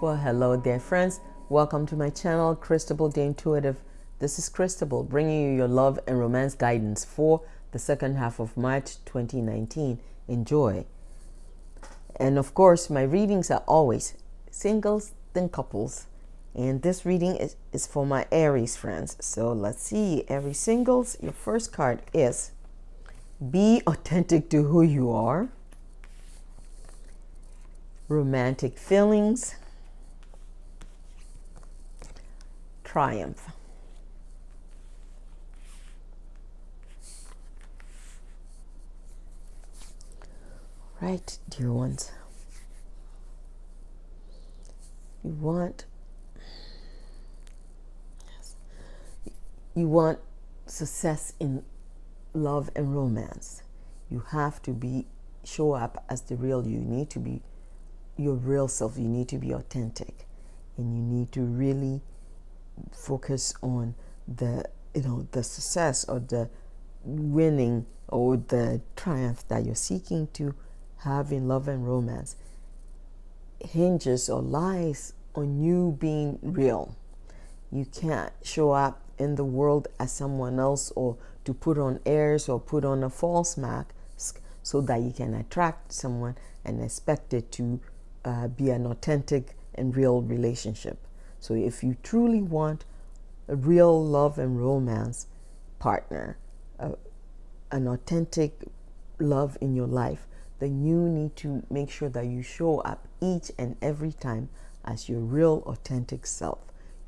Well, hello there, friends. Welcome to my channel, Cristabelle the Intuitive. This is Cristabelle, bringing you your love and romance guidance for the second half of March 2019. Enjoy. And of course, my readings are always singles, then couples. And this reading is for my Aries friends. So let's see, Aries singles, your first card is be authentic to who you are. Romantic feelings. Triumph. Right, dear ones. You want success in love and romance. You have to show up as the real you. You need to be your real self. You need to be authentic, and you need to really focus on the success or the winning or the triumph that you're seeking to have in love and romance. Hinges or lies on you being real. You can't show up in the world as someone else, or to put on airs or put on a false mask so that you can attract someone and expect it to be an authentic and real relationship. So if you truly want a real love and romance partner, an authentic love in your life, then you need to make sure that you show up each and every time as your real authentic self.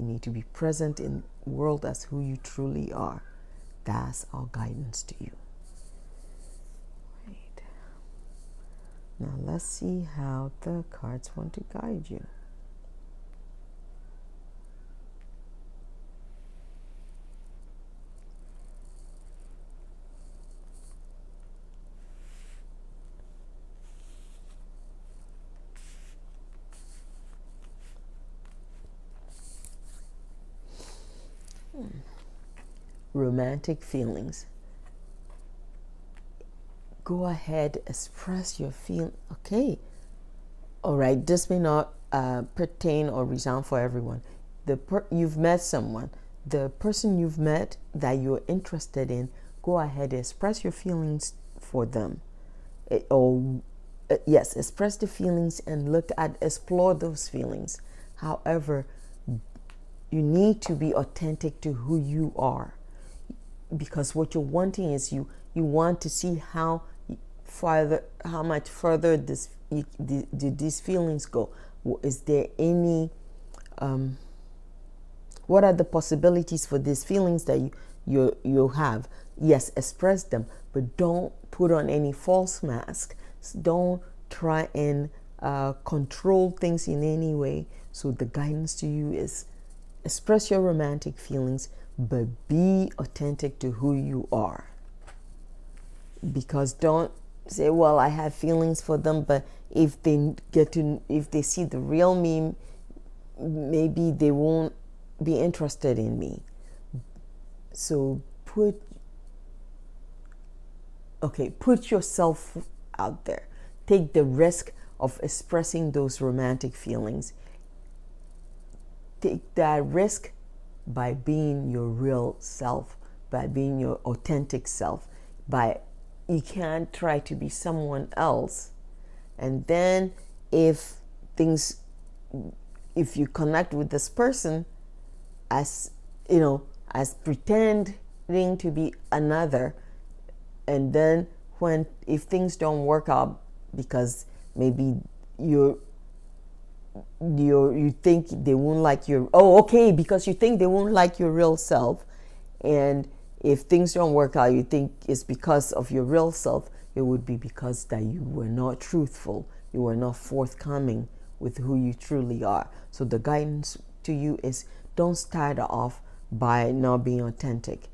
You need to be present in the world as who you truly are. That's our guidance to you. Right. Now let's see how the cards want to guide you. Romantic feelings. Go ahead, express your feel. Okay, all right. This may not pertain or resound for everyone. You've met someone. The person you've met that you're interested in. Go ahead, express your feelings for them. Yes, express the feelings and explore those feelings. However, you need to be authentic to who you are, because what you're wanting is you want to see how much further these feelings go. Is there any what are the possibilities for these feelings that you have? Yes, express them, but don't put on any false mask. Don't try and control things in any way. So the guidance to you is express your romantic feelings, but be authentic to who you are. Because don't say, well, I have feelings for them, but if they see the real me, maybe they won't be interested in me. So put yourself out there. Take the risk of expressing those romantic feelings. Take that risk by being your real self, by being your authentic self. You can't try to be someone else. And then if you connect with this person as pretending to be another, and then if things don't work out because maybe you think they won't like because you think they won't like your real self, and if things don't work out, you think it's because of your real self. It would be because that you were not truthful, you were not forthcoming with who you truly are. So the guidance to you is, don't start off by not being authentic.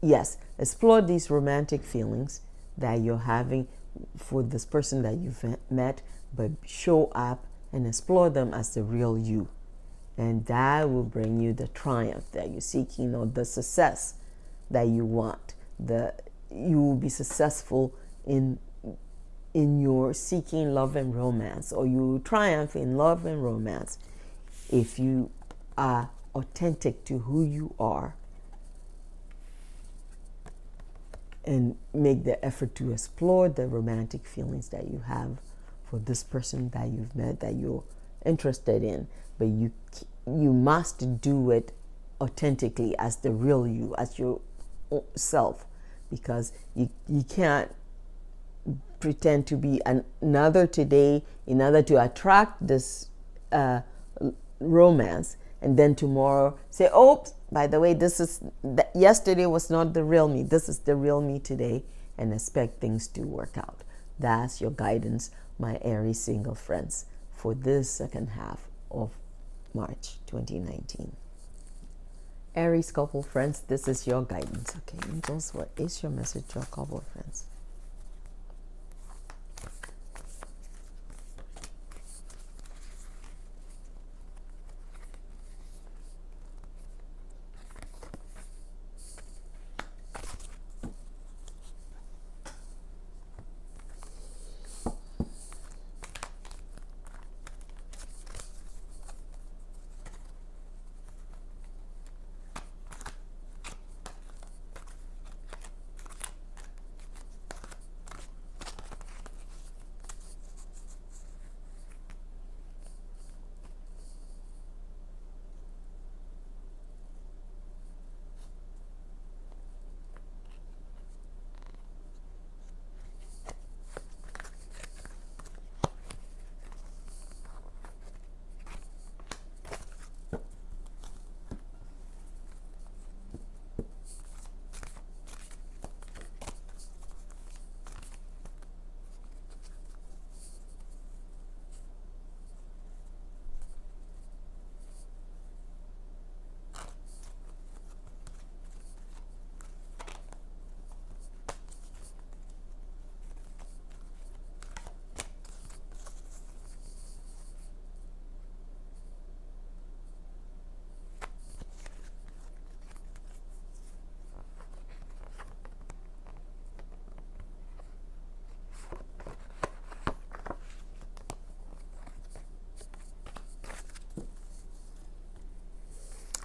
Yes, explore these romantic feelings that you're having for this person that you've met, but show up and explore them as the real you. And that will bring you the triumph that you're seeking, or the success that you want. You will be successful in in your seeking love and romance, or you triumph in love and romance, if you are authentic to who you are and make the effort to explore the romantic feelings that you have for this person that you've met, that you're interested in, but you must do it authentically as the real you, as your self, because you can't pretend to be another today in order to attract this romance, and then tomorrow say, oh, by the way, yesterday was not the real me, this is the real me today, and expect things to work out. That's your guidance, my Aries single friends, for this second half of March 2019. Aries couple friends, this is your guidance. Okay, angels, what is your message to your couple friends?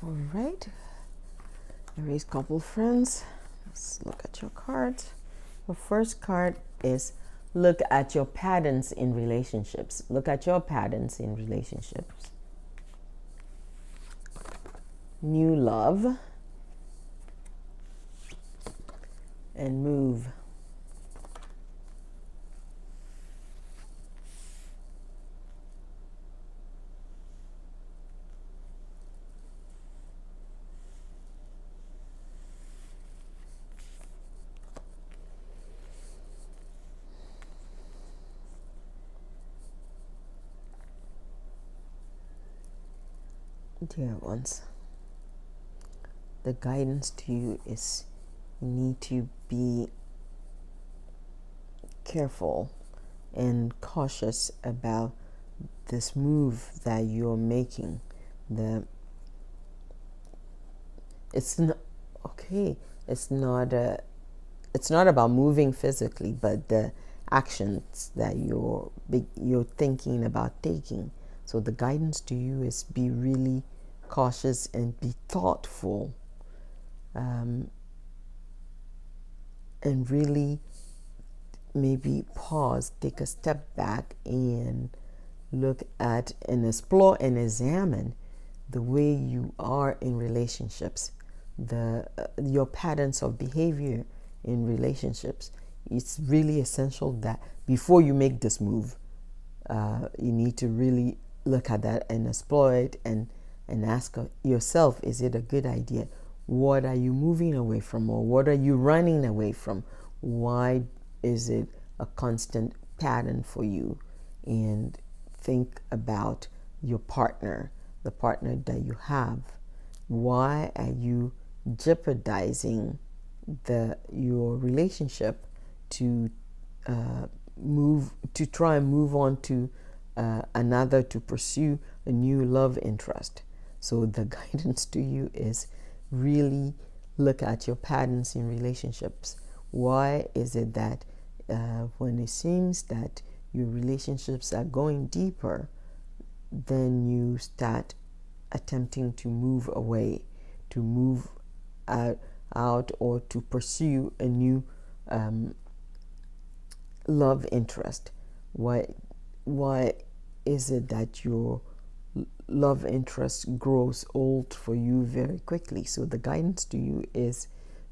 All right, Aries couple friends, let's look at your cards. The first card is look at your patterns in relationships. Look at your patterns in relationships. New love and move. Dear ones, the guidance to you is you need to be careful and cautious about this move that you're making. It's not okay. It's not about moving physically, but the actions that you're thinking about taking. So the guidance to you is be really cautious and be thoughtful, and really maybe pause, take a step back and look at and explore and examine the way you are in relationships, your patterns of behavior in relationships. It's really essential that before you make this move, you need to really look at that and explore it and ask yourself, is it a good idea? What are you moving away from, or what are you running away from? Why is it a constant pattern for you? And think about your partner, the partner that you have. Why are you jeopardizing your relationship to try and move on to another, to pursue a new love interest? So the guidance to you is really look at your patterns in relationships. Why is it that when it seems that your relationships are going deeper, then you start attempting to move away, to move out or to pursue a new love interest. Why is it that your love interest grows old for you very quickly? So the guidance to you is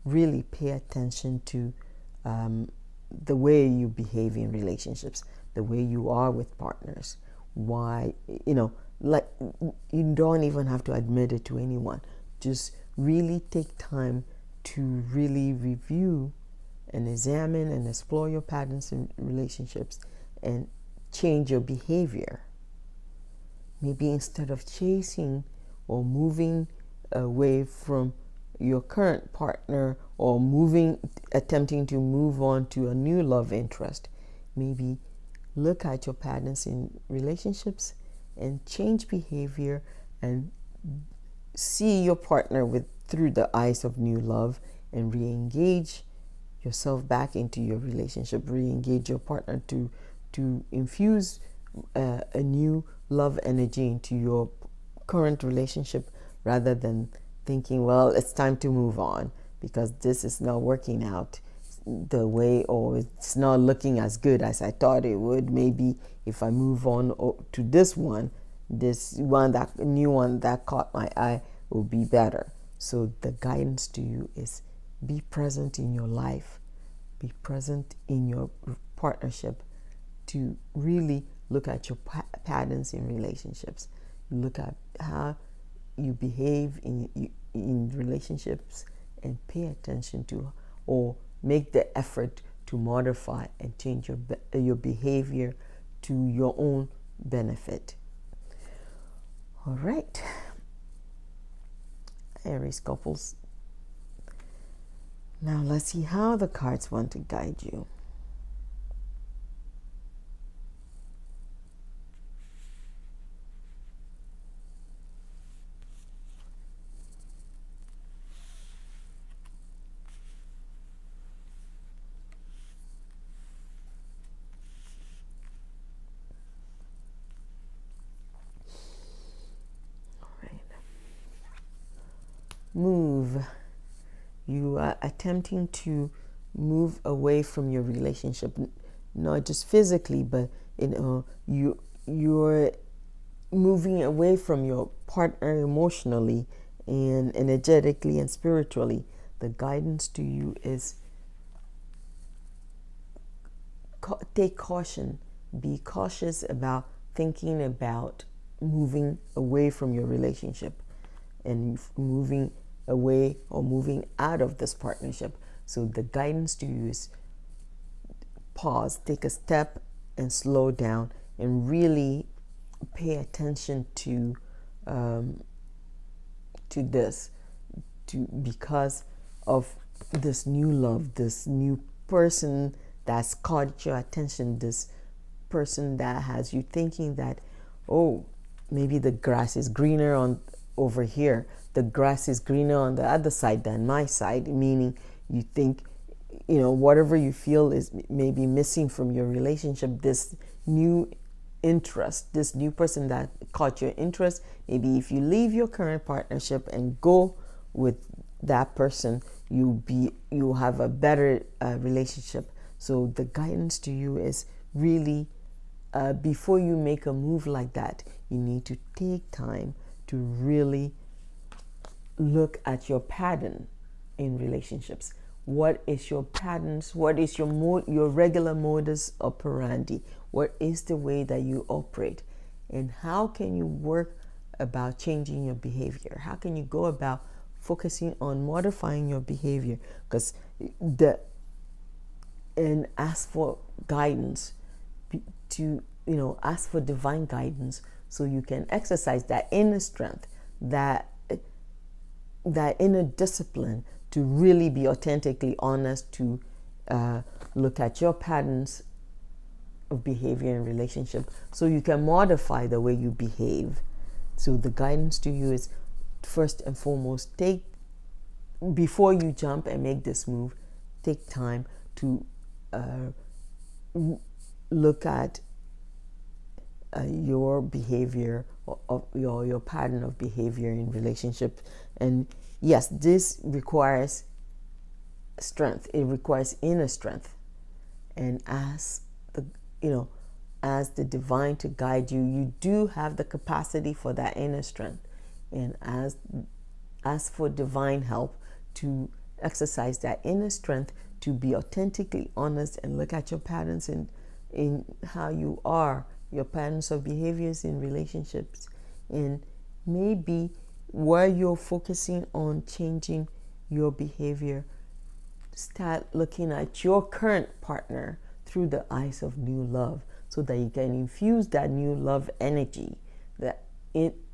really pay attention to the way you behave in relationships, the way you are with partners. Why, like, you don't even have to admit it to anyone. Just really take time to really review and examine and explore your patterns in relationships and change your behavior. Maybe instead of chasing or moving away from your current partner or attempting to move on to a new love interest, maybe look at your patterns in relationships and change behavior and see your partner through the eyes of new love and re-engage yourself back into your relationship, re-engage your partner to infuse a new love energy into your current relationship, rather than thinking, well, it's time to move on because this is not working out the way, or it's not looking as good as I thought it would. Maybe if I move on to this that new one that caught my eye will be better. So the guidance to you is be present in your life, be present in your partnership, to really look at your patterns in relationships. Look at how you behave in relationships and pay attention to, or make the effort to modify and change your behavior to your own benefit. All right, Aries couples. Now let's see how the cards want to guide you. Move. You are attempting to move away from your relationship, not just physically, but you're moving away from your partner emotionally and energetically and spiritually. The guidance to you is take caution. Be cautious about thinking about moving away from your relationship and moving away or moving out of this partnership. So the guidance to you is pause, take a step and slow down and really pay attention to this, because of this new love, this new person that's caught your attention, this person that has you thinking that, oh, maybe the grass is greener over here. The grass is greener on the other side than my side, meaning you think, whatever you feel is maybe missing from your relationship, this new interest, this new person that caught your interest, maybe if you leave your current partnership and go with that person, you have a better relationship. So the guidance to you is really, before you make a move like that, you need to take time to really look at your pattern in relationships. What is your patterns? What is your regular modus operandi? What is the way that you operate? And how can you work about changing your behavior? How can you go about focusing on modifying your behavior? And ask for guidance, ask for divine guidance, so you can exercise that inner strength, that inner discipline to really be authentically honest, to look at your patterns of behavior in relationship so you can modify the way you behave. So the guidance to you is, first and foremost, before you jump and make this move, take time to look at your behavior or your pattern of behavior in relationship. And yes, this requires strength. It requires inner strength. And as the as the divine to guide you, you do have the capacity for that inner strength. And ask for divine help to exercise that inner strength, to be authentically honest and look at your patterns in how you are, your patterns of behaviors in relationships, and maybe where you're focusing on changing your behavior, start looking at your current partner through the eyes of new love, so that you can infuse that new love energy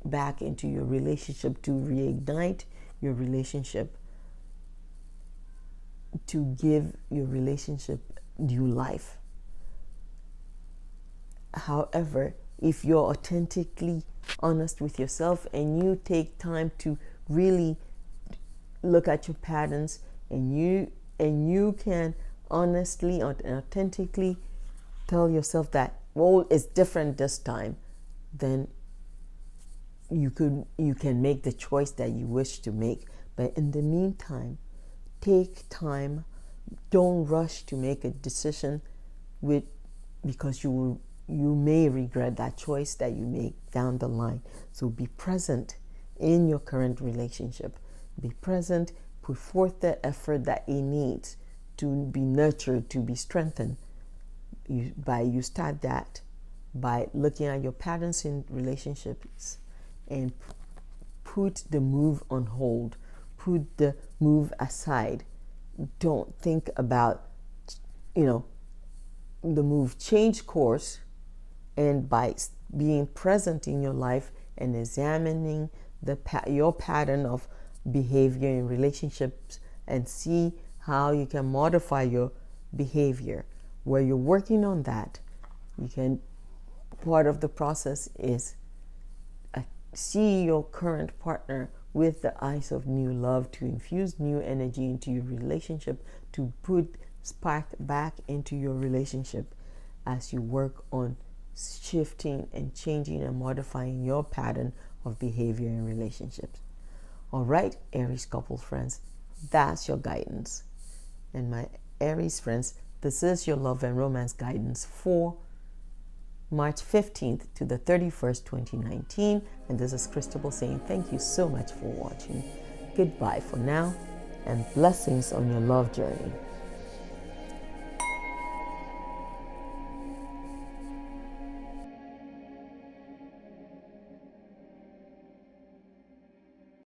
back into your relationship, to reignite your relationship, to give your relationship new life. However, if you're authentically honest with yourself and you take time to really look at your patterns, and you can honestly and authentically tell yourself that, well, it's different this time, then you can make the choice that you wish to make. But in the meantime, take time. Don't rush to make a decision because you may regret that choice that you make down the line. So be present in your current relationship. Be present. Put forth the effort that it needs to be nurtured, to be strengthened. You start that by looking at your patterns in relationships and put the move on hold. Put the move aside. Don't think about, the move. Change course, and by being present in your life and examining your pattern of behavior in relationships, and see how you can modify your behavior. Where you're working on that, part of the process is see your current partner with the eyes of new love, to infuse new energy into your relationship, to put spark back into your relationship as you work on shifting and changing and modifying your pattern of behavior in relationships. All right, Aries couple friends, that's your guidance. And my Aries friends, this is your love and romance guidance for March 15th to the 31st, 2019. And this is Cristabelle saying thank you so much for watching. Goodbye for now, and blessings on your love journey.